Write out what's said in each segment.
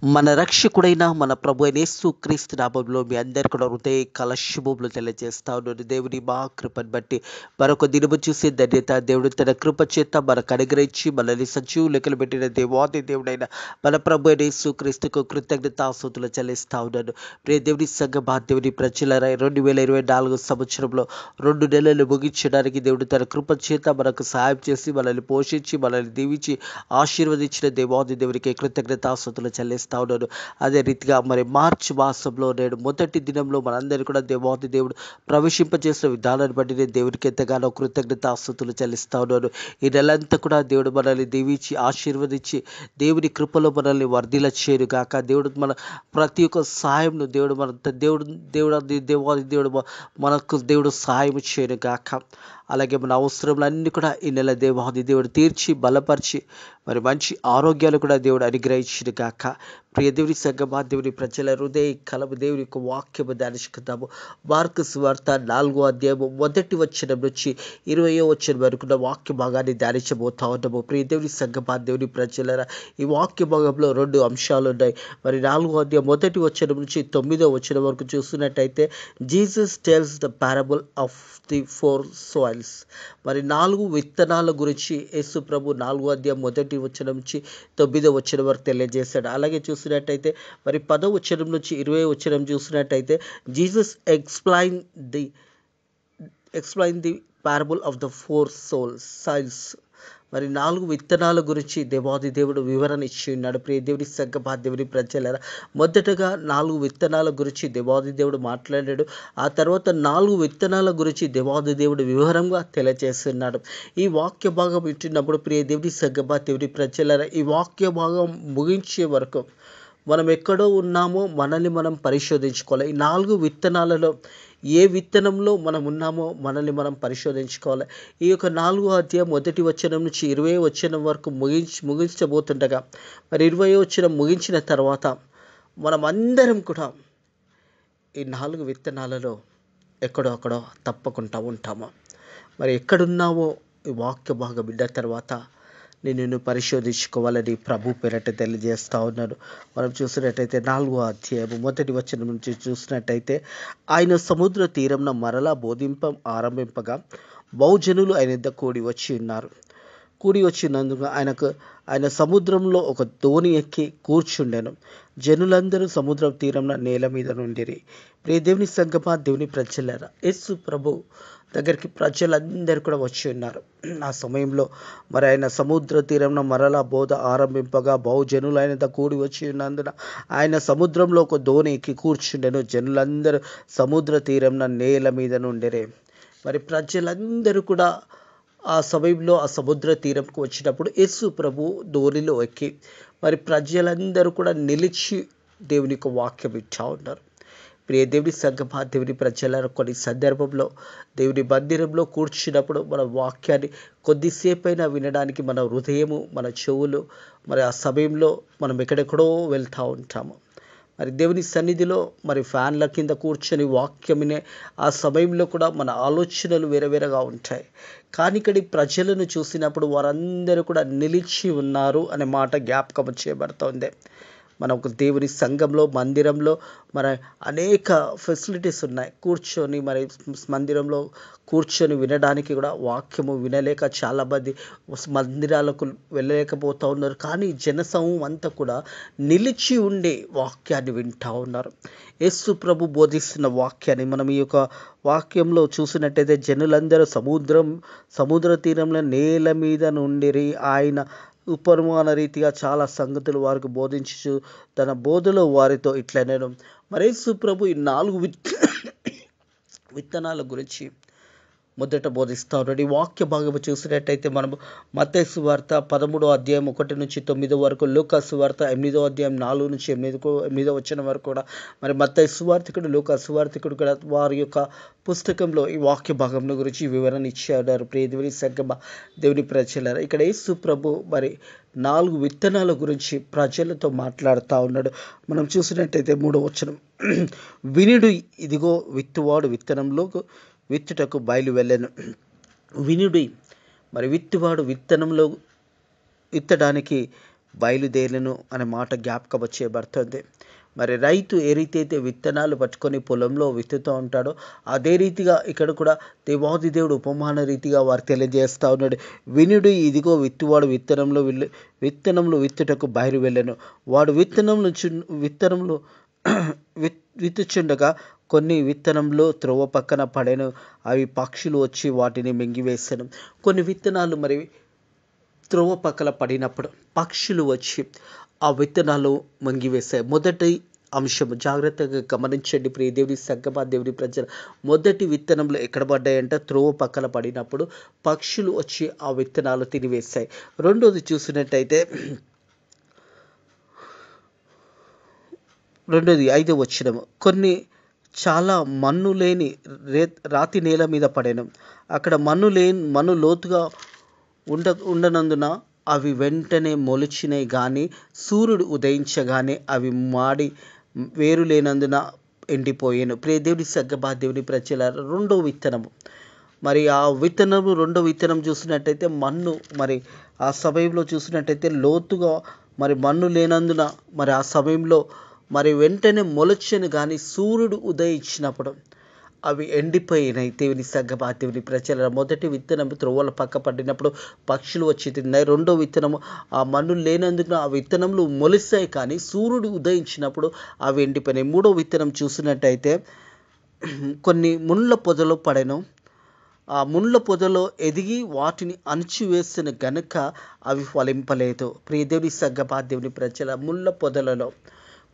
మన రక్షకుడైన మన ప్రభు అయిన యేసుక్రీస్తు నామములో మీ అందరు కూడా హృదయ శుభములు తెలియజేస్తా ఉన్నాను. దేవుని మా కృపను బట్టి మరొక దినము చూసే ధన్యత దేవుడు తన కృప చేత మనకు అనుగ్రహించి మనల్ని సజీవ లెక్కలు పెట్టిన దేవాది దేవుడైన మన ప్రభు అయిన యేసుక్రీస్తుకు కృతజ్ఞతాస్తుతులు చెల్లిస్తా ఉన్నాను. ప్రియ దేవుని సంఘమా, దేవుని ప్రజలారా, 2024 సంవత్సరంలో 2 నెలలు ముగించడానికి దేవుడు తన కృప చేత మనకు సహాయం చేసి మనల్ని పోషించి మనల్ని దీవించి ఆశీర్వదించిన దేవాది దేవునికి కృతజ్ఞతాస్తుతులు చెల్లిస్తా ఉన్నాను. అదే రీతిగా మరి మార్చి మాసంలో నేడు మొదటి దినంలో మనందరూ కూడా దేవాది దేవుడు ప్రవేశింపజేసిన విధానాన్ని బట్టి నేను దేవునికి ఎంతగానో కృతజ్ఞతాస్తుతులు చెల్లిస్తా ఉన్నాను. ఈ నెలంతా కూడా దేవుడు మనల్ని దీవించి ఆశీర్వదించి దేవుని కృపలో మనల్ని వర్ధిల చేయను గాక. దేవుడు మన ప్రతి ఒక్క సహాయంను దేవుడు దేవాది దేవుడు మనకు దేవుడు సహాయం చేయను గాక. అలాగే మన అవసరములన్నీ కూడా ఈ నెల దేవాది దేవుడు తీర్చి బలపరిచి మరి మంచి ఆరోగ్యాలు కూడా దేవుడు అనుగ్రహించును గాక. ప్రియ దేవుని సంఘమా, దేవుని ప్రజల హృదయ కలము దేవుని యొక్క వాక్యము ధ్యానించుకుందాము. మార్కు సువార్త 4వ అధ్యాయము 1వ వచనం నుంచి 20వ వచనం వరకు ఉన్న వాక్య భాగాన్ని ధ్యానించబోతా ఉన్నాము. ప్రియ దేవుని సంఘమా, దేవుని ప్రజలరా, ఈ వాక్య భాగంలో 2 అంశాలు ఉన్నాయి. మరి 4వ అధ్యాయం 1వ వచనం నుంచి 9వ వచనం వరకు చూస్తున్నట్టయితే Jesus tells the parable of the 4 soils. మరి 4 విత్తనాల గురించి యేసు ప్రభు 4వ అధ్యాయం 1వ వచనం నుంచి 9వ వచనం వరకు తెలియజేశాడు. అలాగే చూసినట్టయితే మరి 10వ వచనం నుంచి 20వ వచనం చూసినట్టయితే Jesus explain the parable of the 4 soils. మరి 4 విత్తనాల గురించి దేవాది దేవుడు వివరణ ఇచ్చి ఉన్నాడు. ప్రియ దేవుని సంఘమా, దేవుని ప్రజలారా, మొదటగా 4 విత్తనాల గురించి దేవాది దేవుడు మాట్లాడాడు. ఆ తర్వాత 4 విత్తనాల గురించి దేవాది దేవుడు వివరంగా తెలియజేస్తున్నాడు. ఈ వాక్య భాగం వింటున్నప్పుడు ప్రియ దేవుని సంఘమా, దేవుని ప్రజలారా, ఈ వాక్య భాగం ముగించే వరకు మనం ఎక్కడో ఉన్నామో మనల్ని మనం పరిశోధించుకోవాలి. ఈ 4 విత్తనాలలో ఏ విత్తనంలో మనం ఉన్నామో మనల్ని మనం పరిశోధించుకోవాలి. ఈ యొక్క 4వ అధ్యాయం 1వ వచనం నుంచి 20వ వచనం వరకు ముగించబోతుండగా మరి 20వ వచనం ముగించిన తర్వాత మనం అందరం కూడా ఈ 4 విత్తనాలలో ఎక్కడో అక్కడో తప్పకుండా ఉంటాము. మరి ఎక్కడున్నావో ఈ వాక్య భాగం విన్న తర్వాత నిన్ను పరిశోధించుకోవాలని ప్రభు పేరట తెలియజేస్తా ఉన్నాను. మనం చూసినట్టయితే 4వ అధ్యాయం 1వ వచనం నుంచి చూసినట్టయితే ఆయన సముద్ర తీరంన మరలా ఆరంభింపగా బహుజనులు ఆయన యొద్ద కూడి వచ్చినందుకు ఆయన సముద్రంలో ఒక దోణి ఎక్కి కూర్చుండెను. జనులందరూ సముద్ర తీరంన నేల మీద నుండిరి. ప్రియ దేవుని సంఘమా, దేవుని ప్రజలారా, యేసు ప్రభు దగ్గరికి ప్రజలందరూ కూడా వచ్చి ఉన్నారు. ఆ సమయంలో మరి ఆయన సముద్ర తీరంన మరలా బోధ ఆరంభింపగా బహుజనులు ఆయన కూడి వచ్చి ఉన్నందున ఆయన సముద్రంలో ఒక దోణి ఎక్కి కూర్చుండెను. జనులందరూ సముద్ర తీరంన నేల మీద నుండిరే. మరి ప్రజలందరూ కూడా ఆ సమయంలో ఆ సముద్ర తీరంకు వచ్చినప్పుడు యేసు ప్రభు దోణిలో ఎక్కి మరి ప్రజలందరూ కూడా నిలిచి దేవుని యొక్క వాక్యం వింటా ఉన్నారు. ప్రియ దేవుని సంఘమా, దేవుని ప్రజల కొన్ని సందర్భంలో దేవుని మందిరంలో కూర్చున్నప్పుడు మన వాక్యాన్ని కొద్దిసేపైనా వినడానికి మన హృదయము, మన చెవులు మరి ఆ సమయంలో మనం ఎక్కడెక్కడో వెళ్తూ ఉంటాము. మరి దేవుని సన్నిధిలో మరి ఫ్యాన్ల కింద కూర్చొని వాక్యం వినే ఆ సమయంలో కూడా మన ఆలోచనలు వేరేగా ఉంటాయి. కానీ ఇక్కడి ప్రజలను చూసినప్పుడు వారందరూ కూడా నిలిచి ఉన్నారు అనే మాట జ్ఞాపకం చేయబడుతోంది. మన ఒక దేవుని సంఘంలో మందిరంలో మరి అనేక ఫెసిలిటీస్ ఉన్నాయి. కూర్చొని మరి మందిరంలో కూర్చొని వినడానికి కూడా వాక్యము వినలేక చాలామంది మందిరాలకు వెళ్ళలేకపోతూ ఉన్నారు. కానీ జనసమూహం అంతా కూడా నిలిచి ఉండి వాక్యాన్ని వింటూ ఉన్నారు. యేసు ప్రభు బోధిస్తున్న వాక్యాన్ని మనం ఈ యొక్క వాక్యంలో చూసినట్టయితే జనులందరూ సముద్ర తీరంలో నేల మీద నుండిరి. ఆయన ఉపమాన రీతిగా చాలా సంగతులు వారికి బోధించు తన బోధలో వారితో ఇట్లనేను. మరి యేసు ప్రభు ఈ 4 విత్తనాల గురించి మొదట బోధిస్తా ఉన్నాడు. ఈ వాక్య భాగము చూసినట్టయితే మనము మత్తయి సువార్త 13వ అధ్యాయం 1 నుంచి 9 వరకు, లూకా సువార్త 8వ అధ్యాయం 4 నుంచి 8వ వచనం వరకు కూడా మరి మత్తయి సువార్తికుడు, లూకా సువార్తికుడు కూడా వారి యొక్క పుస్తకంలో ఈ వాక్య భాగం గురించి వివరణ ఇచ్చారు. ప్రియ దేవుని సంఘమా, దేవుని ప్రజలారా, ఇక్కడ యేసు ప్రభు మరి 4 విత్తనాల గురించి ప్రజలతో మాట్లాడుతూ ఉన్నాడు. మనం చూసినట్టయితే 3వ వచనం, వినుడు, ఇదిగో విత్తువాడు విత్తనంలో విత్తుటకు బయలు వెళ్ళెను. వినుడి, మరి విత్తువాడు విత్తనంలో విత్తడానికి బయలుదేరను అనే మాట జ్ఞాపకం చేయబడుతుంది. మరి రైతు ఏ రీతి అయితే విత్తనాలు పట్టుకొని పొలంలో విత్తుతూ ఉంటాడో అదే రీతిగా ఇక్కడ కూడా దేవాది దేవుడు ఉపమాన రీతిగా వారు తెలియజేస్తూ ఉన్నాడు. వినుడు, ఇదిగో విత్తువాడు విత్తనములు విత్తుటకు బయలు వెళ్ళెను. వాడు విత్తనములు విత్తుచుండగా కొన్ని విత్తనంలో త్రోవ పక్కన పడెను. అవి పక్షులు వచ్చి వాటిని మింగివేసెను. కొన్ని విత్తనాలు మరి త్రోవ పక్కన పడినప్పుడు పక్షులు వచ్చి ఆ విత్తనాలు మింగివేశాయి. మొదటి అంశం జాగ్రత్తగా గమనించండి ప్రియ దేవుని సంగమా, దేవుని ప్రజలు. మొదటి విత్తనంలో ఎక్కడ పడ్డాయంటే త్రోవ పక్కన పడినప్పుడు పక్షులు వచ్చి ఆ విత్తనాలు తినివేశాయి. రెండోది చూసినట్టయితే 5వ వచనం, కొన్ని చాలా మన్ను లేని రాతి నేల మీద పడెను. అక్కడ మన్ను లోతుగా ఉండనందున అవి వెంటనే మొలిచినాయి, కానీ సూర్యుడు ఉదయించగానే అవి మాడి వేరు లేనందున ఎండిపోయాను. ప్రియ దేవుని సంగమా, దేవుని ప్రజల రెండో విత్తనము మరి ఆ రెండో విత్తనం చూసినట్టయితే మన్ను మరి ఆ సమయంలో చూసినట్టయితే లోతుగా మరి మన్ను లేనందున మరి ఆ సమయంలో మరి వెంటనే మొలచెను, కానీ సూర్యుడు ఉదయించినప్పుడు అవి ఎండిపోయినాయి. దేవుని సంగమా, దేవుని ప్రజల మొదటి విత్తనం త్రోవల పక్క పడినప్పుడు పక్షులు వచ్చి తిన్నాయి. రెండో విత్తనము ఆ మన్ను లేనందుకు ఆ విత్తనములు మొలిసాయి, కానీ సూర్యుడు ఉదయించినప్పుడు అవి ఎండిపోయినాయి. మూడో విత్తనం చూసినట్టయితే కొన్ని ముళ్ళ పొదలో పడెను. ఆ ముళ్ళ పొదలో ఎదిగి వాటిని అణిచివేసిన గనుక అవి ఫలింపలేదు. ప్రియ దేవుని సంగమా, దేవుని ప్రజల ముళ్ళ పొదలలో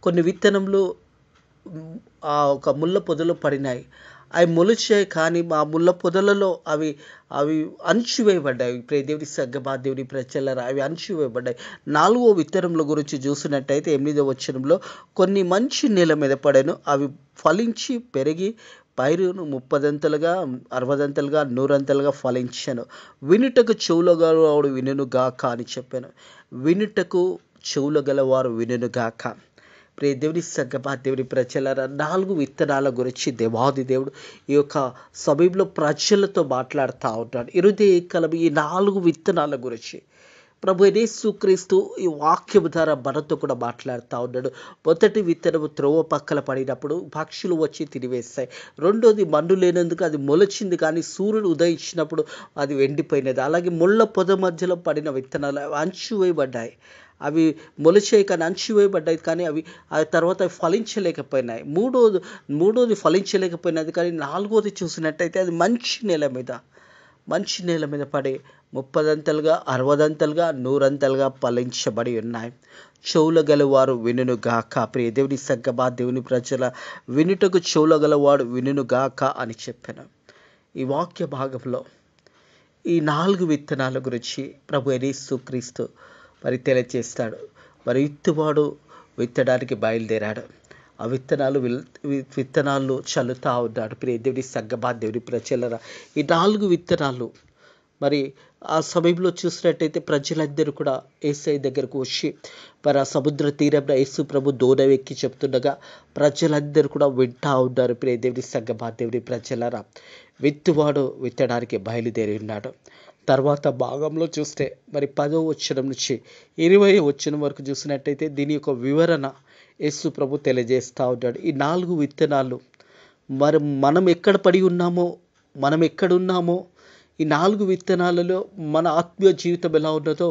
కొన్ని విత్తనములు ఆ ఒక ముళ్ళ పొదలో పడినాయి. అవి మొలిచాయి, కానీ ఆ ముళ్ళ పొదలలో అవి అణిచివేయబడ్డాయి. ప్రియ దేవుని సంగమా, దేవుని ప్రజలారా, అవి అణిచివేయబడ్డాయి. 4వ విత్తనముల గురించి చూసినట్టయితే 8వ వచనంలో కొన్ని మంచి నేల మీద పడెను. అవి ఫలించి పెరిగి పైరును 30దంతలుగా 60దంతలుగా 100దంతలుగా ఫలించెను. వినుటకు చెవులు గలవాడు వినును గాక అని చెప్పాను. వినుటకు చెవులు గలవారు వినును గాక. ప్రియ దేవుని సంగమా, దేవుని ప్రజలారా, 4 విత్తనాల గురించి దేవాది దేవుడు ఈ యొక్క సమయంలో ప్రజలతో మాట్లాడుతూ ఉంటాడు. కాలం ఈ 4 విత్తనాల గురించి ప్రభు యేసుక్రీస్తు ఈ వాక్యము ద్వారా మనతో కూడా మాట్లాడుతూ ఉన్నాడు. మొదటి విత్తనము త్రోవ పక్కన పడినప్పుడు పక్షులు వచ్చి తినివేస్తాయి. రెండోది మన్ను లేనందుకు అది మొలచింది, కానీ సూర్యుడు ఉదయించినప్పుడు అది ఎండిపోయినది. అలాగే ముళ్ళ పొద మధ్యలో పడిన విత్తనాలు అణిచివేయబడ్డాయి. అవి మొలిచాయి, కానీ అణిచివేయబడ్డాయి, కానీ అవి ఆ తర్వాత ఫలించలేకపోయినాయి. మూడోది ఫలించలేకపోయినది, కానీ 4వది చూసినట్టయితే అది మంచి నేల మీద పడి 30దంతలుగా 60దంతలుగా 100దంతలుగా ఫలించబడి ఉన్నాయి. చెవుల గలవారు వినును గాక. ప్రియ దేవుని సంగమా, దేవుని ప్రజల, వినుటకు చెవుల గలవాడు వినును గాక అని చెప్పాను. ఈ వాక్య భాగంలో ఈ 4 విత్తనాల గురించి ప్రభు యేసుక్రీస్తు మరి తెలియజేస్తాడు. మరి విత్తువాడు విత్తడానికి బయలుదేరాడు. ఆ విత్తనాలు చల్లుతూ ఉన్నాడు. ప్రియ దేవుని సంగమా, దేవుని ప్రజలారా, ఈ 4 విత్తనాలు మరి ఆ సమయంలో చూసినట్టయితే ప్రజలందరూ కూడా యేసయ్య దగ్గరకు వచ్చి మరి ఆ సముద్ర తీరంలో యేసు ప్రభు దోణ ఎక్కి చెప్తుండగా ప్రజలందరూ కూడా వింటూ ఉన్నారు. ప్రియ దేవుని సంగమా, దేవుని ప్రజలారా, విత్తువాడు విత్తడానికి బయలుదేరి ఉన్నాడు. తర్వాత భాగంలో చూస్తే మరి 10వ వచనం నుంచి 20వ వచనం వరకు చూసినట్టయితే దీని యొక్క వివరణ యేసు ప్రభు తెలియజేస్తూ ఉంటాడు. ఈ 4 విత్తనాలు మరి మనం ఎక్కడ పడి ఉన్నామో, మనం ఎక్కడున్నామో, ఈ 4 విత్తనాలలో మన ఆత్మీయ జీవితం ఎలా ఉన్నదో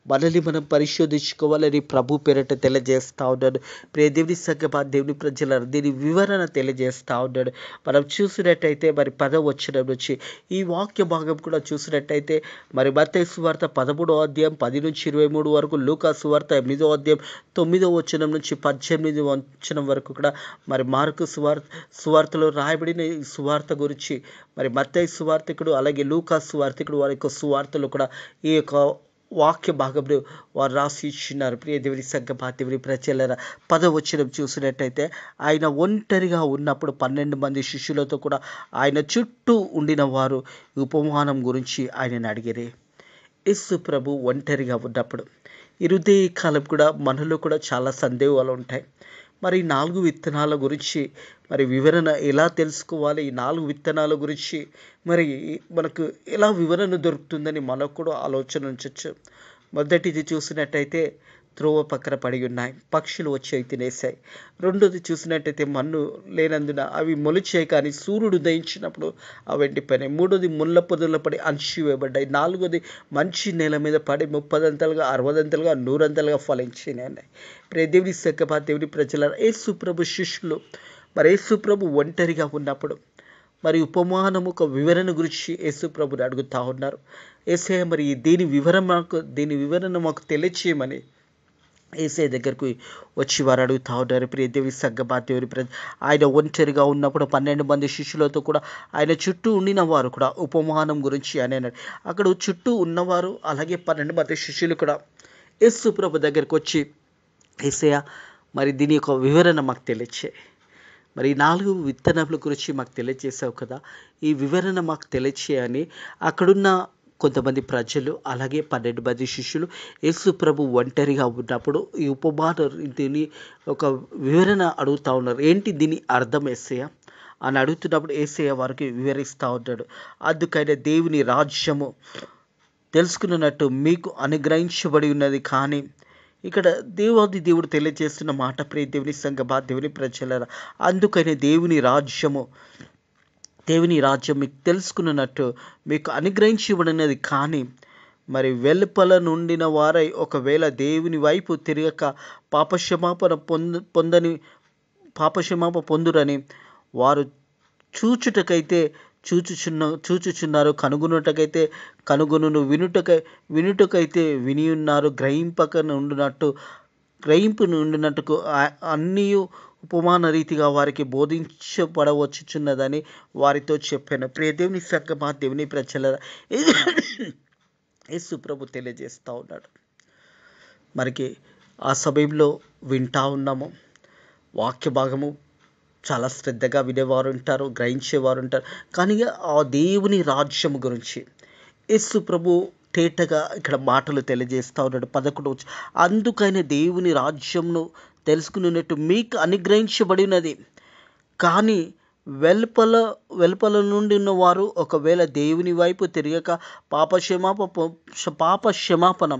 మనల్ని మనం పరిశోధించుకోవాలని ప్రభు పేరట తెలియజేస్తూ ఉన్నాడు. ప్రియ దేవుని సంగమా, దేవుని ప్రజలను దీని వివరణ తెలియజేస్తూ ఉన్నాడు. మనం చూసినట్టయితే మరి 10వ వచనం నుంచి ఈ వాక్య భాగం కూడా చూసినట్టయితే మరి మత్తయి సువార్త 13వ అధ్యాయం 10 నుంచి 23 వరకు, లూకా సువార్త 8వ అధ్యాయం 9వ వచనం నుంచి 18వ వచనం వరకు కూడా మరి మార్కు సువార్తలో రాయబడిన ఈ సువార్త గురించి మరి మత్తయి సువార్తికుడు అలాగే లూకా సువార్తికుడు వారి యొక్క సువార్తలు కూడా ఈ యొక్క వాక్య భాగంలో వారు రాసి ఇచ్చినారు. ప్రియ దేవుని సంగమా, దేవుని ప్రజలారా, 10వ వచనం చూసినట్టయితే ఆయన ఒంటరిగా ఉన్నప్పుడు 12 మంది శిష్యులతో కూడా ఆయన చుట్టూ ఉండిన వారు ఉపమానం గురించి ఆయనను అడిగిరే. యేసు ప్రభు ఒంటరిగా ఉన్నప్పుడు ఈ కాలం కూడా మనలో కూడా చాలా సందేహాలు ఉంటాయి. మరి 4 విత్తనాల గురించి మరి వివరణ ఎలా తెలుసుకోవాలి, ఈ 4 విత్తనాల గురించి మరి మనకు ఎలా వివరణ దొరుకుతుందని మనకు కూడా ఆలోచన ఉంచవచ్చు. మొదటిది చూసినట్టయితే త్రోవ పక్కన పడి ఉన్నాయి, పక్షులు వచ్చి అవి తినేసాయి. రెండోది చూసినట్టయితే మన్ను లేనందున అవి మొలిచాయి, కానీ సూర్యుడు ఉదయించినప్పుడు అవి ఎండిపోయినాయి. మూడోది ముళ్ళ పొదల్లో పడి అణిచివేయబడ్డాయి. నాలుగోది మంచి నేల మీద పడి 30 60 100 ఫలించినాయి. దేవుని సక్కబా దేవుని ప్రజల యేసుప్రభు శిష్యులు, మరి యేసుప్రభు ఒంటరిగా ఉన్నప్పుడు మరి ఉపమానం ఒక వివరణ గురించి యేసుప్రభుని అడుగుతా ఉన్నారు. యేసయ్య మరి దీని వివరణ మాకు తెలియచేయమని యేసయ్య దగ్గరకు వచ్చి వారు అడుగుతా ఉన్నారు. దేవుని సగ్గబా దేవుని ఆయన ఒంటరిగా ఉన్నప్పుడు 12 మంది శిష్యులతో కూడా ఆయన చుట్టూ ఉండిన వారు కూడా ఉపమానం గురించి అని అన్నాడు. అక్కడ చుట్టూ ఉన్నవారు అలాగే 12 మంది శిష్యులు కూడా యేసుప్రభు దగ్గరకు వచ్చి, యేసయ్య మరి దీని యొక్క వివరణ మాకు తెలియచేయి, మరి 4 విత్తనముల గురించి మాకు తెలియజేసావు కదా, ఈ వివరణ మాకు తెలియచేయని అక్కడున్న కొంతమంది ప్రజలు అలాగే 12 మంది శిష్యులు యేసు ప్రభు ఒంటరిగా ఉన్నప్పుడు ఈ ఉపమాన దీని ఒక వివరణ అడుగుతూ ఉన్నారు. ఏంటి దీని అర్థం యేసయ్య అని అడుగుతున్నప్పుడు యేసయ్య వారికి వివరిస్తూ ఉంటాడు. అందుకైనా దేవుని రాజ్యము తెలుసుకున్నట్టు మీకు అనుగ్రహించబడి ఉన్నది. కానీ ఇక్కడ దేవుడు తెలియజేస్తున్న మాట, దేవుని సంగమా దేవుని ప్రజలారా, అందుకనే దేవుని రాజ్యం మీకు తెలుసుకున్నట్టు మీకు అనుగ్రహించబడినది. కానీ మరి వెలుపల నుండిన వారై ఒకవేళ దేవుని వైపు తిరగక పాపక్షమాపణ పొందురని వారు చూచుటకైతే చూచుచున్నారు, కనుగొనుటకైతే కనుగొనును, వినుటకైతే వినియున్నారు, గ్రహింపు నుండినట్టుకు అన్నీ ఉపమాన రీతిగా వారికి బోధించబడవచ్చుచున్నదని వారితో చెప్పాను. దేవుని సంగమా దేవుని ప్రజలారా, యేసు ప్రభు తెలియజేస్తూ ఉన్నాడు. మనకి ఆ సమయంలో వింటా ఉన్నాము, వాక్య భాగము చాలా శ్రద్ధగా వినేవారు ఉంటారు, గ్రహించేవారు ఉంటారు. కానీ ఆ దేవుని రాజ్యం గురించి యేసు ప్రభు తేటగా ఇక్కడ మాటలు తెలియజేస్తూ ఉన్నాడు. 11 అందుకైనా దేవుని రాజ్యంను తెలుసుకున్నట్టు మీకు అనుగ్రహించబడినది. కానీ వెలుపల నుండి ఉన్నవారు ఒకవేళ దేవుని వైపు తిరగక పాప క్షమాపణ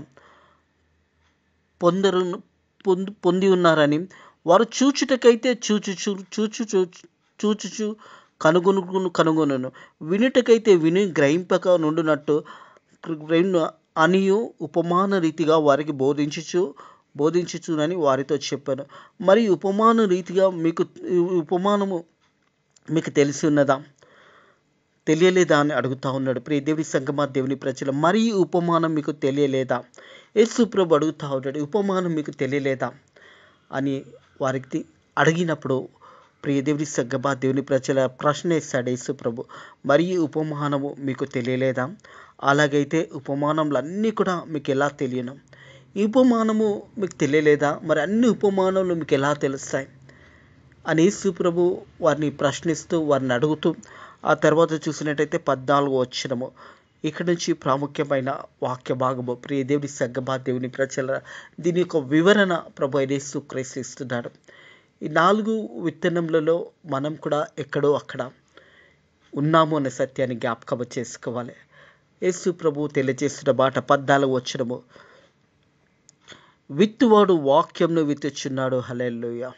పొంది ఉన్నారని వారు చూచుటకైతే చూచుచు కనుగొనును, వినుటకైతే విని గ్రహింపక నుండినట్టు అనియు ఉపమాన రీతిగా వారికి బోధించుచునని వారితో చెప్పాను. మరి ఉపమాన రీతిగా ఉపమానము మీకు తెలిసి ఉన్నదా, తెలియలేదా అని అడుగుతా ఉన్నాడు. దేవుని సంగమా దేవుని ప్రజలు, మరి ఉపమానం మీకు తెలియలేదా? యేసు ప్రభు అడుగుతా ఉన్నాడు, ఉపమానం మీకు తెలియలేదా అని వారికి అడిగినప్పుడు దేవుని సంగమా దేవుని ప్రజల ప్రశ్న వేశాడు యేసు ప్రభు, మరి ఉపమానము మీకు తెలియలేదా? అలాగైతే ఉపమానములన్నీ కూడా మీకు ఎలా తెలియను? ఈ ఉపమానము మీకు తెలియలేదా? మరి అన్ని ఉపమానములు మీకు ఎలా తెలుస్తాయి అని యేసు ప్రభు వారిని ప్రశ్నిస్తూ వారిని అడుగుతూ, ఆ తర్వాత చూసినట్టయితే 14వ వచనము ఇక్కడ నుంచి ప్రాముఖ్యమైన వాక్య భాగము. దేవుని సంగమా దేవుని ప్రజల దీని యొక్క వివరణ ప్రభు అయిన యేసు క్రీస్తు ఇస్తున్నాడు. ఈ 4 విత్తనములలో మనం కూడా ఎక్కడో అక్కడ ఉన్నాము అనే సత్యాన్ని జ్ఞాపకం చేసుకోవాలి. యేసు ప్రభు తెలియజేస్తున్న మాట 14వ వచనము, విత్తువాడు వాక్యంను విత్తుచున్నాడు. హల్లెలూయా.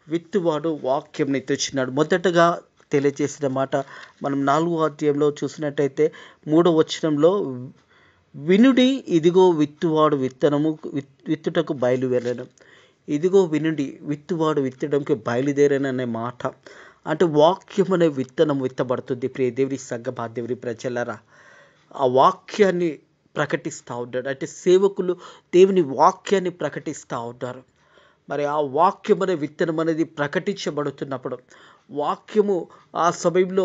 విత్తువాడు వాక్యంను విత్తుచున్నాడు. మొదటగా తెలియజేసిన మాట మనం 4వ అధ్యాయంలో చూసినట్టయితే 3వ వచనంలో, వినుడి ఇదిగో విత్తువాడు విత్తుటకు బయలువెళ్ళను. ఇదిగో వినుడి, విత్తువాడు విత్తడానికి బయలుదేరననే మాట. అంటే వాక్యం అనే విత్తనం విత్తబడుతుంది. దేవుని సంగమా దేవుని ప్రజలారా, ఆ వాక్యాన్ని ప్రకటిస్తూ ఉంటాడు. అంటే సేవకులు దేవుని వాక్యాన్ని ప్రకటిస్తూ ఉంటారు. మరి ఆ వాక్యం అనే విత్తనం అనేది ప్రకటించబడుతున్నప్పుడు వాక్యము ఆ సమయంలో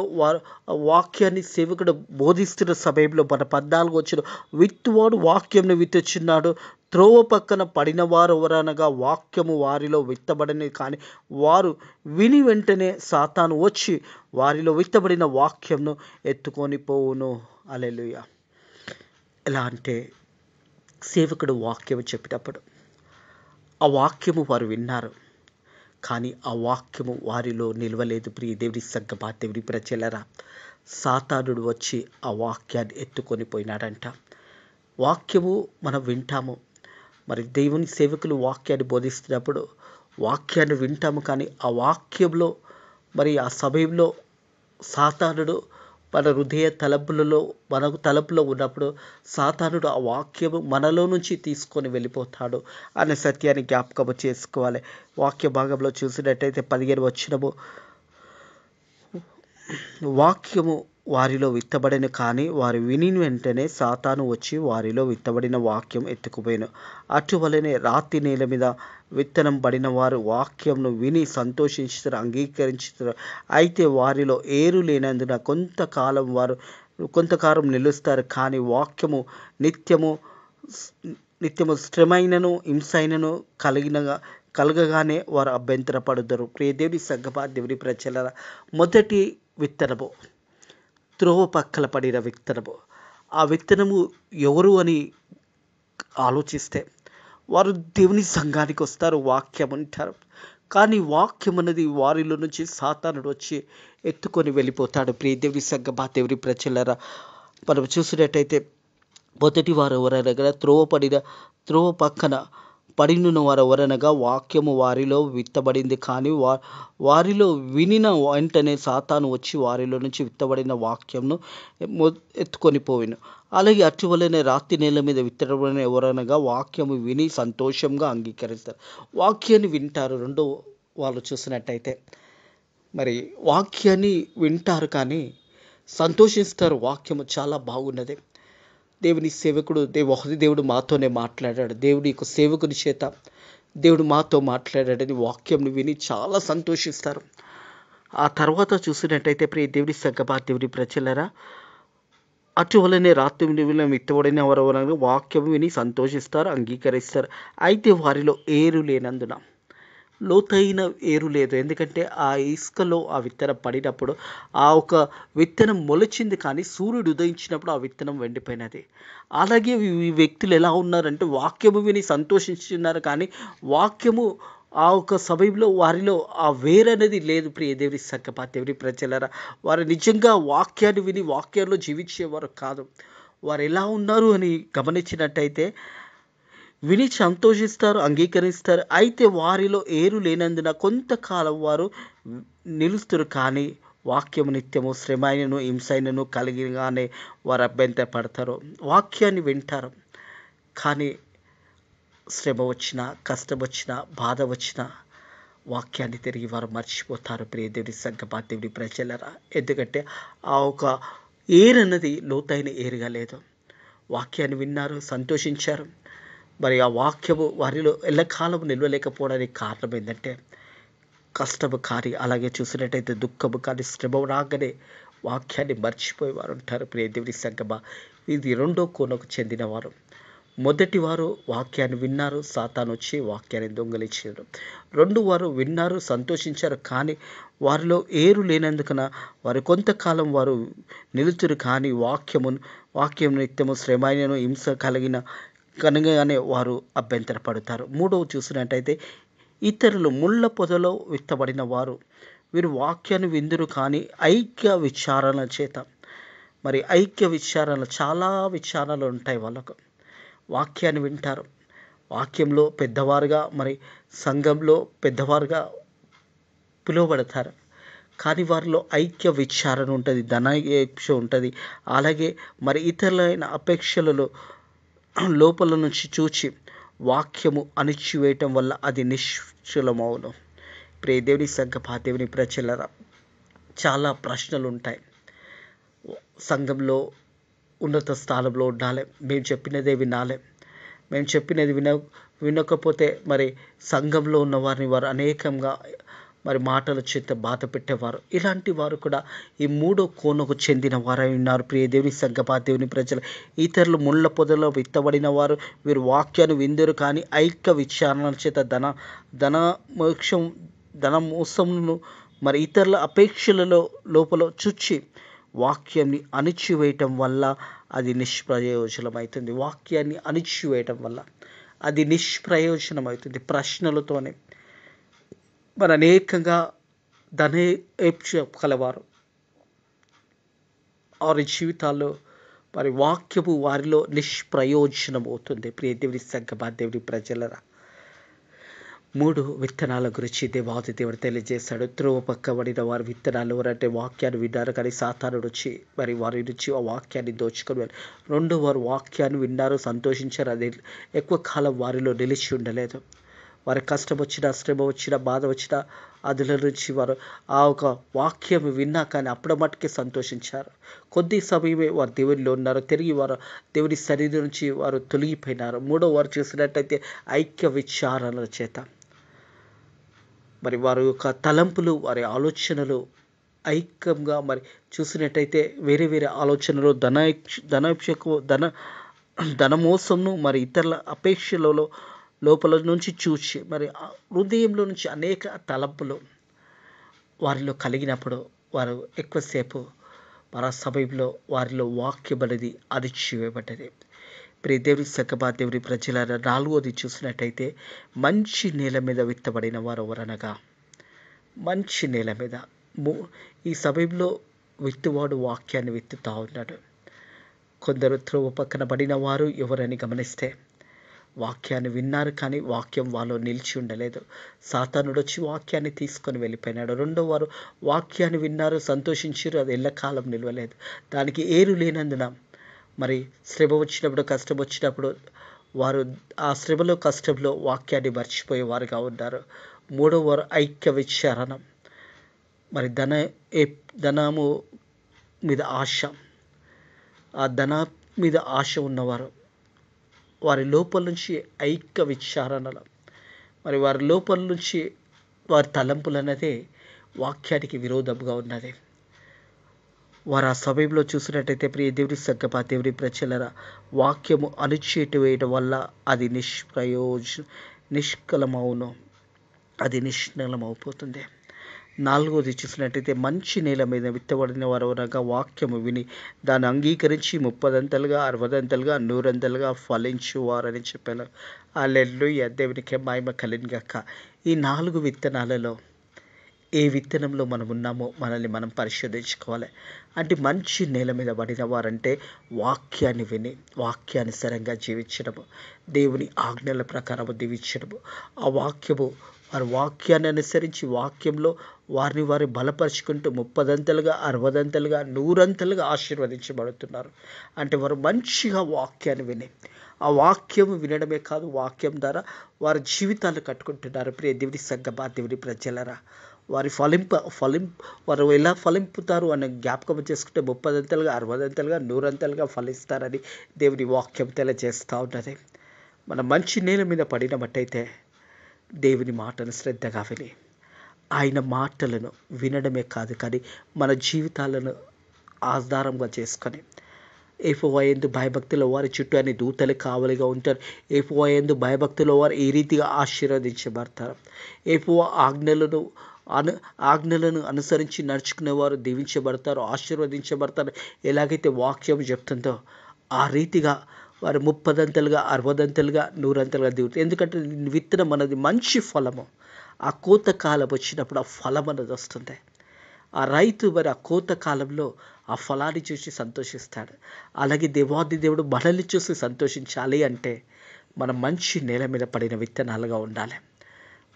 వాక్యాన్ని సేవకుడు బోధిస్తున్న సమయంలో మన 14వ వచనం, విత్తువాడు వాక్యంను విత్తుచున్నాడు, త్రోవ పక్కన పడిన వారు ఎవరనగా వాక్యము వారిలో విత్తబడని, కానీ వారు విని వెంటనే సాతాను వచ్చి వారిలో విత్తబడిన వాక్యంను ఎత్తుకొని పోవును. హల్లెలూయా. ఎలా అంటే సేవకుడు వాక్యం చెప్పినప్పుడు ఆ వాక్యము వారు విన్నారు, కానీ ఆ వాక్యము వారిలో నిలవలేదు. దేవుని సంగమా దేవుని ప్రజలారా, సాతానుడు వచ్చి ఆ వాక్యాన్ని ఎత్తుకొని పోయినాడంట. వాక్యము మనం వింటాము, మరి దేవుని సేవకులు వాక్యాన్ని బోధిస్తున్నప్పుడు వాక్యాన్ని వింటాము, కానీ ఆ వాక్యంలో మరి ఆ సమయంలో సాతానుడు మన హృదయ మనకు తలపులో ఉన్నప్పుడు సాతానుడు ఆ వాక్యము మనలో నుంచి తీసుకొని వెళ్ళిపోతాడు అనే సత్యాన్ని జ్ఞాపకం చేసుకోవాలి. వాక్య భాగంలో చూసినట్టయితే 15 వచనము, వాక్యము వారిలో విత్తబడెను, కానీ వారు విని వెంటనే సాతాను వచ్చి వారిలో విత్తబడిన వాక్యం ఎత్తుకుపోయాను. అటువలనే రాతి నేల మీద విత్తనం పడిన వారు వాక్యంను విని సంతోషించుతారు, అంగీకరించుతారు. అయితే వారిలో ఏరు లేనందున కొంతకాలం నిలుస్తారు. కానీ వాక్యము నిత్యము నిత్యము శ్రమైనను హింసైనను కలగగానే వారు అభ్యంతరపడుతారు. ప్రియ దేవుని సంగమా, దేవుని ప్రజల, మొదటి విత్తనము త్రోవ పక్కల పడిన విత్తనము. ఆ విత్తనము ఎవరు అని ఆలోచిస్తే వారు దేవుని సంఘానికి వస్తారు, వాక్యం అంటారు. కానీ వాక్యం అనేది వారిలో నుంచి సాతానుడు వచ్చి ఎత్తుకొని వెళ్ళిపోతాడు. ప్రియ దేవుని సంగమా, దేవుని ప్రజలరా, మనం చూసినట్టయితే మొదటి వారు ఎవరనగా త్రోవ పక్కన పడిన వారు ఎవరనగా వాక్యము వారిలో విత్తబడింది, కానీ వారిలో వినిన వెంటనే సాతాను వచ్చి వారిలో నుంచి విత్తబడిన వాక్యంను ఎత్తుకొని పోవిను. అలాగే అటువలనే రాతి నేల మీద విత్తబడిన ఎవరనగా వాక్యము విని సంతోషంగా అంగీకరిస్తారు. వాక్యాన్ని వింటారు. రెండో వాళ్ళు చూసినట్టయితే మరి వాక్యాన్ని వింటారు, కానీ సంతోషిస్తారు. వాక్యము చాలా బాగున్నది. దేవుని సేవకుడు దేవుడు మాతోనే మాట్లాడాడు, దేవుడి యొక్క సేవకుని చేత దేవుడు మాతో మాట్లాడాడని వాక్యంను విని చాలా సంతోషిస్తారు. ఆ తర్వాత చూసినట్టయితే ప్రియ దేవుని సంగమా, దేవుని ప్రజలరా, అటువలనే రాత్రి విత్తబడిన వారు వాక్యం విని సంతోషిస్తారు, అంగీకరిస్తారు. అయితే వారిలో ఏరు లేనందున, లోతైన ఏరు లేదు. ఎందుకంటే ఆ ఇసుకలో ఆ విత్తనం పడినప్పుడు ఆ ఒక విత్తనం మొలిచింది, కానీ సూర్యుడు ఉదయించినప్పుడు ఆ విత్తనం వెండిపోయినది. అలాగే ఈ వ్యక్తులు ఎలా ఉన్నారంటే వాక్యము విని సంతోషిస్తున్నారు, కానీ వాక్యము ఆ ఒక సమయంలో వారిలో ఆ వేరనేది లేదు. ప్రియ దేవుని సంగమా, దేవుని ప్రజలరా, వారు నిజంగా వాక్యాన్ని విని వాక్యంలో జీవించేవారు కాదు. వారు ఎలా ఉన్నారు అని గమనించినట్టయితే విని సంతోషిస్తారు, అంగీకరిస్తారు. అయితే వారిలో ఏరు లేనందున కొంతకాలం వారు నిలుస్తారు, కానీ వాక్యము నిత్యము శ్రమైనను హింసైనను కలిగిగానే వారు అభ్యంతరపడతారు. వాక్యాన్ని వింటారు, కానీ శ్రమ వచ్చినా, కష్టం వచ్చినా, బాధ వచ్చినా వాక్యాన్ని తిరిగి వారు మర్చిపోతారు. ప్రియ దేవుని సంగమా, దేవుని ప్రజలరా, ఎందుకంటే ఆ ఒక ఏరు అన్నది లోతైన ఏరుగా లేదు. వాక్యాన్ని విన్నారు, సంతోషించారు. మరి ఆ వాక్యము వారిలో ఎల్లకాలం నిలవలేకపోవడానికి కారణం ఏంటంటే కష్టము కానీ, అలాగే చూసినట్టయితే దుఃఖము కానీ, శ్రమ రాగానే వాక్యాన్ని మర్చిపోయేవారు ఉంటారు. ప్రియ దేవుని సంగమా, ఇది రెండో కోణకు చెందినవారు. మొదటి వారు వాక్యాన్ని విన్నారు, సాతాను వచ్చి వాక్యాన్ని దొంగలించారు. రెండు వారు విన్నారు, సంతోషించారు, కానీ వారిలో ఏరు లేనందుకన వారు కొంతకాలం వారు నిలుతురు, కానీ వాక్యం నిత్యము శ్రమైనను హింస కనగానే వారు అభ్యంతరపడతారు. మూడవ చూసినట్టయితే ఇతరులు ముళ్ళ పొదలో విత్తబడిన వారు. వీరు వాక్యాన్ని విందురు, కానీ ఐక్య విచారణ చేత, మరి ఐక్య విచారణ, చాలా విచారణలు ఉంటాయి వాళ్ళకు. వాక్యాన్ని వింటారు, వాక్యంలో పెద్దవారుగా, మరి సంఘంలో పెద్దవారుగా పిలువబడతారు, కానీ వారిలో ఐక్య విచారణ ఉంటుంది, ధనాపేక్ష ఉంటుంది. అలాగే మరి ఇతరులైన అపేక్షలలో లోపల నుంచి చూచి వాక్యము అణిచివేయటం వల్ల అది నిశ్చలమవును. ప్రియ దేవుని సంగమా, దేవుని ప్రజలరా, చాలా ప్రశ్నలు ఉంటాయి. సంఘంలో ఉన్నత స్థానంలో ఉండాలి, మేము చెప్పినదే వినాలి, మేము చెప్పినది వినకపోతే మరి సంఘంలో ఉన్న వారిని వారు అనేకంగా మరి మాటల చేత బాధ పెట్టేవారు. ఇలాంటి వారు కూడా ఈ మూడో కోణకు చెందిన వారై ఉన్నారు. ప్రియ దేవుని సంగమా, దేవుని ప్రజలు, ఇతరులు ముళ్ళ పొదలో విత్తబడిన వారు. వీరు వాక్యాన్ని విందరు, కానీ ఐక్య విచారణ చేత ధనమోసమును మరి ఇతరుల అపేక్షలలో లోపల చుచ్చి వాక్యాన్ని అణిచివేయటం వల్ల అది నిష్ప్రయోజనమవుతుంది. వాక్యాన్ని అణిచివేయటం వల్ల అది నిష్ప్రయోజనమవుతుంది. ప్రశ్నలతోనే మరి అనేకంగా ధనేచ్ఛ కలవారు వారి జీవితాల్లో మరి వాక్యము వారిలో నిష్ప్రయోజనం అవుతుంది. ప్రియ దేవుని సంగమా, దేవుని ప్రజలరా, 3 విత్తనాల గురించి దేవాది దేవుడు తెలియజేశాడు. త్రోవ పక్కబడిన వారి విత్తనాలు ఎవరంటే వాక్యాన్ని విన్నారు, కానీ సాతానుడు వచ్చి మరి వారి నుంచి ఆ వాక్యాన్ని దోచుకొని వెళ్ళి 2 వారు వాక్యాన్ని విన్నారు, సంతోషించారు. అది ఎక్కువ కాలం వారిలో నిలిచి ఉండలేదు. వారి కష్టం వచ్చినా, శ్రమ వచ్చినా, బాధ వచ్చినా అందులో నుంచి వారు ఆ ఒక వాక్యం విన్నా కానీ అప్పుడు మట్టుకే సంతోషించారు. కొద్ది సమయమే వారు దేవునిలో ఉన్నారు, తిరిగి వారు దేవుని సన్నిధి నుంచి వారు తొలగిపోయినారు. 3వ వారు చూసినట్టయితే ఐక్య విచారణల చేత మరి వారి యొక్క తలంపులు, వారి ఆలోచనలు ఐక్యంగా మరి చూసినట్టయితే వేరే వేరే ఆలోచనలు, ధనమోసంను మరి ఇతరుల అపేక్షలలో లోపల నుంచి చూచి మరి హృదయంలో నుంచి అనేక తలంపులు వారిలో కలిగినప్పుడు వారు ఎక్కువసేపు మరి ఆ సమయంలో వారిలో వాక్యం అనేది అణిచివేయబడ్డది. ప్రియ దేవుని సంగమా, దేవుని ప్రజలారా, 4వది చూసినట్టయితే మంచి నేల మీద విత్తబడిన వారు ఎవరనగా మంచి నేల మీద. ఈ సమయంలో విత్తువాడు వాక్యాన్ని విత్తుతా ఉన్నాడు. కొందరు త్రోవ పక్కన పడిన వారు ఎవరని గమనిస్తే వాక్యాన్ని విన్నారు, కానీ వాక్యం వాళ్ళు నిలిచి ఉండలేదు. సాతానుడు వచ్చి వాక్యాన్ని తీసుకొని వెళ్ళిపోయినాడు. 2వ వారు వాక్యాన్ని విన్నారు, సంతోషించారు, అది ఎల్లకాలం నిలవలేదు. దానికి ఏరు లేనందున మరి శ్రమ వచ్చినప్పుడు, కష్టం వచ్చినప్పుడు వారు ఆ శ్రమలో, కష్టంలో వాక్యాన్ని మర్చిపోయేవారుగా ఉన్నారు. 3వ వారు ఐక్య విచారణ, మరి ధనము మీద ఆశ, ఆ ధన మీద ఆశ ఉన్నవారు వారి లోపల నుంచి ఐక్య విచారణలు, మరి వారి లోపల నుంచి వారి తలంపులు అనేది వాక్యానికి విరోధంగా ఉన్నది. వారు ఆ సమయంలో చూసినట్టయితే ప్రియ దేవుని సంగమా, దేవుని ప్రజలరా, వాక్యము అణిచివేయటం వేయడం వల్ల అది నిష్కలమవును, అది నిష్ఫలమైపోతుంది. 4వది చూసినట్టయితే మంచి నేల మీద విత్తబడిన వారు అనగా వాక్యము విని దాన్ని అంగీకరించి 30 60 100 ఫలించువారని చెప్పాను. హల్లెలూయా, దేవునికి మహిమ కలుగుగాక. ఈ 4 విత్తనాలలో ఏ విత్తనంలో మనం ఉన్నామో మనల్ని మనం పరిశోధించుకోవాలి. అంటే మంచి నేల మీద పడిన వారంటే వాక్యాన్ని విని వాక్యానుసారంగా జీవించడము, దేవుని ఆజ్ఞల ప్రకారం జీవించడము, ఆ వాక్యము వారి వాక్యాన్ని అనుసరించి వాక్యంలో వారిని బలపరుచుకుంటూ 30 60 100 ఆశీర్వదించబడుతున్నారు. అంటే వారు మంచిగా వాక్యాన్ని విని ఆ వాక్యం వినడమే కాదు, వాక్యం ద్వారా వారి జీవితాలు కట్టుకుంటున్నారు. ప్రియ దేవుని సంగమా, దేవుని ప్రజలరా, వారు వారు ఎలా ఫలింపుతారు అని జ్ఞాపకం చేసుకుంటే 30 60 100 ఫలిస్తారని దేవుని వాక్యం తెలియజేస్తూ ఉన్నది. మన మంచి నేల మీద పడినట్టయితే దేవుని మాటను శ్రద్ధగా విని ఆయన మాటలను వినడమే కాదు, కానీ మన జీవితాలను ఆధారంగా చేసుకొని యెహోవా యందు భయభక్తుల వారి చుట్టూ అని దూతలు కావలిగా ఉంటారు. యెహోవా యందు భయభక్తుల వారు ఈ రీతిగా ఆశీర్వదించబడతారు. యెహోవా ఆజ్ఞలను అనుసరించి నడుచుకునేవారు దీవించబడతారు, ఆశీర్వదించబడతారు. ఎలాగైతే వాక్యం చెప్తుందో ఆ రీతిగా వారు 30 60 100 దిగుతారు. ఎందుకంటే విత్తనం అనేది మంచి ఫలము. ఆ కోత కాలం వచ్చినప్పుడు ఆ ఫలం అనేది వస్తుంది. ఆ రైతు మరి ఆ కోత కాలంలో ఆ ఫలాన్ని చూసి సంతోషిస్తాడు. అలాగే దేవాది దేవుడు మనల్ని చూసి సంతోషించాలి అంటే మనం మంచి నేల మీద పడిన విత్తనాలుగా ఉండాలి.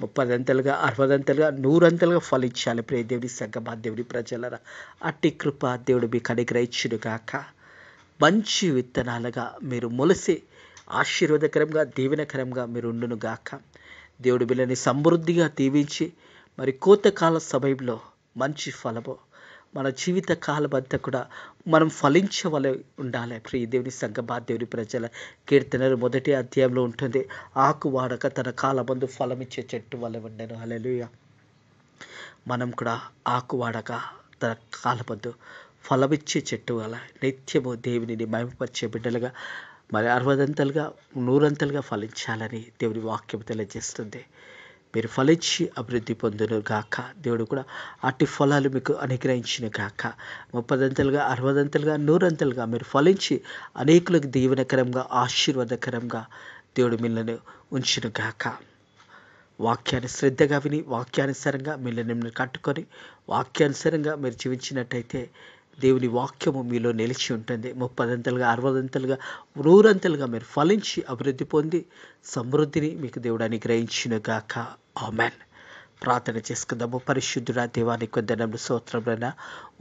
30 60 100 ఫలించాలి. ప్రియ దేవుని సంగమా, దేవుని ప్రజలరా, అట్టి కృప దేవుడు మీకు అనుగ్రహించును గాక. మంచి విత్తనాలుగా మీరు మొలిసి ఆశీర్వాదకరంగా, దీవెనకరంగా మీరు ఉండును గాక. దేవుడు వీళ్ళని సమృద్ధిగా దీవించి మరి కోతకాల సమయంలో మంచి ఫలము మన జీవిత కాలం అంతా కూడా మనం ఫలించవలె ఉండాలి. ప్రియ దేవుని సంగమా, దేవుని ప్రజల కీర్తనలు 1వ అధ్యాయంలో ఉంటుంది, ఆకు వాడక తన కాలమందు ఫలమిచ్చే చెట్టు వలె ఉండెను. హల్లెలూయా. మనం కూడా ఆకు వాడక తన కాలమందు ఫలమిచ్చే చెట్టు వల్ల నిత్యము దేవునిని మహిమపరిచే బిడ్డలుగా మరి 60 100 ఫలించాలని దేవుని వాక్యం తెలియజేస్తుంది. మీరు ఫలించి అభివృద్ధి పొందును గాక. దేవుడు కూడా అట్టి ఫలాలు మీకు అనుగ్రహించును గాక. 30 60 100 మీరు ఫలించి అనేకులకు దీవెనకరంగా, ఆశీర్వాదకరంగా దేవుడు మిమ్మల్ని ఉంచును గాక. వాక్యాన్ని శ్రద్ధగా విని వాక్యానుసారంగా మిమ్మల్ని కట్టుకొని వాక్యానుసారంగా మీరు జీవించినట్టయితే దేవుని వాక్యము మీలో నిలిచి ఉంటుంది. 30 60 100 మీరు ఫలించి అభివృద్ధి పొంది సమృద్ధిని మీకు దేవుడు అనుగ్రహించునుగాక. ఆమేన్. ప్రార్థన చేసుకుందాము. పరిశుద్ధుడా దేవానికి వందనములు, స్తోత్రములైనా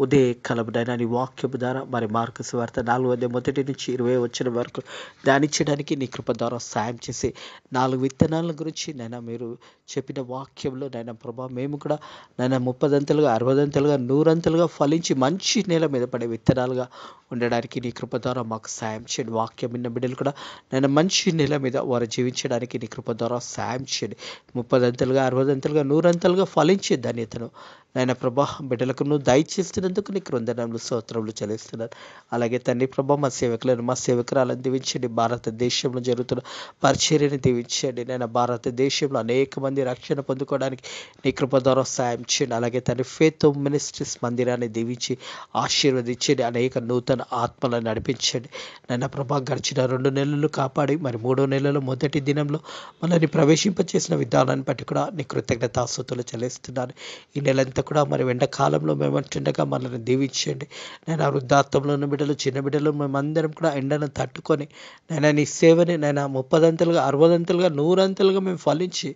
ఉదయ కాలమునైనా నీ వాక్యము ద్వారా మరి మార్కు సువార్త 4:1-20 వరకు ధ్యానించడానికి నీ కృప ద్వారా సాయం చేసి 4 విత్తనాల గురించి నైనా మీరు చెప్పిన వాక్యంలో నైనా ప్రభా మేము కూడా నైనా 30 60 100 ఫలించి మంచి నేల మీద పడే విత్తనాలుగా ఉండడానికి నీ కృప ద్వారా మాకు సాయం చేయండి. వాక్యం విన్న బిడ్డలు కూడా నైనా మంచి నేల మీద వారు జీవించడానికి నీ కృప ద్వారా సాయం చేయండి. 30 60 100 ఫలించే ధన్యతను నాయన ప్రభా బిడ్డలకు నువ్వు దయచేస్తున్నందుకు నీకు వందనములు, స్తోత్రములు చెల్లిస్తున్నాను. అలాగే తండ్రి ప్రభా మా సేవకులను మా సేవకురాలను దీవించండి. భారతదేశంలో జరుగుతున్న పరిచర్యను దీవించండి. నేను భారతదేశంలో అనేక మంది రక్షణ పొందుకోవడానికి నీ కృప ద్వారా సాయం చేయండి. అలాగే తండ్రి ఫేత్ మినిస్ట్రీస్ మందిరాన్ని దీవించి ఆశీర్వదించండి. అనేక నూతన ఆత్మలను నడిపించండి. నాయన ప్రభా గడిచిన 2 నెలలు కాపాడి మరి 3వ నెలలో మొదటి దినంలో మనల్ని ప్రవేశింపచేసిన విధానాన్ని బట్టి కూడా నీ కృతజ్ఞతాస్తుతులు చెల్లిస్తున్నాను. ఈ నెలంతా కూడా మరి ఎండాకాలంలో మేమంటుండగా మనల్ని దీవించండి. నేను వృద్ధాత్వంలో ఉన్న బిడ్డలు, చిన్న బిడ్డలు మేమందరం కూడా ఎండను తట్టుకొని నేను నీ సేవని నేను 30 60 100 మేము ఫలించి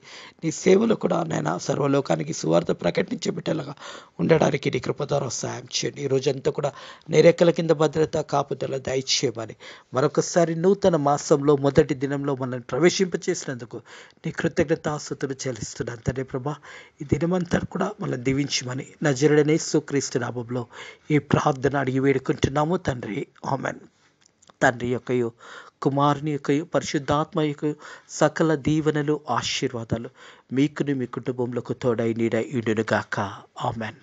నీ సేవలు కూడా నేను సర్వలోకానికి సువార్త ప్రకటించే బిడ్డలుగా ఉండడానికి నీ కృప ద్వారా సాయం చేయండి. ఈ రోజంతా కూడా నిరెక్కల కింద భద్రత కాపుదల దయచేయమని మరొకసారి నూతన మాసంలో మొదటి దినంలో మనల్ని ప్రవేశింపచేసినందుకు నీ కృతజ్ఞతాస్తుతులు చెల్లిస్తున్నాను తండ్రి ప్రభా. ఈ దినమంతా కూడా మనల్ని దీవించమని నజరుడైన యేసుక్రీస్తు నామములో ఈ ప్రార్థన అడిగి వేడుకుంటున్నాము తండ్రి. ఆమేన్. తండ్రి యొక్కయు కుమారుని యొక్కయు పరిశుద్ధాత్మ యొక్క సకల దీవెనలు ఆశీర్వాదాలు మీకును మీ కుటుంబంలోకి తోడై నీడై ఉండునుగాక. ఆమేన్.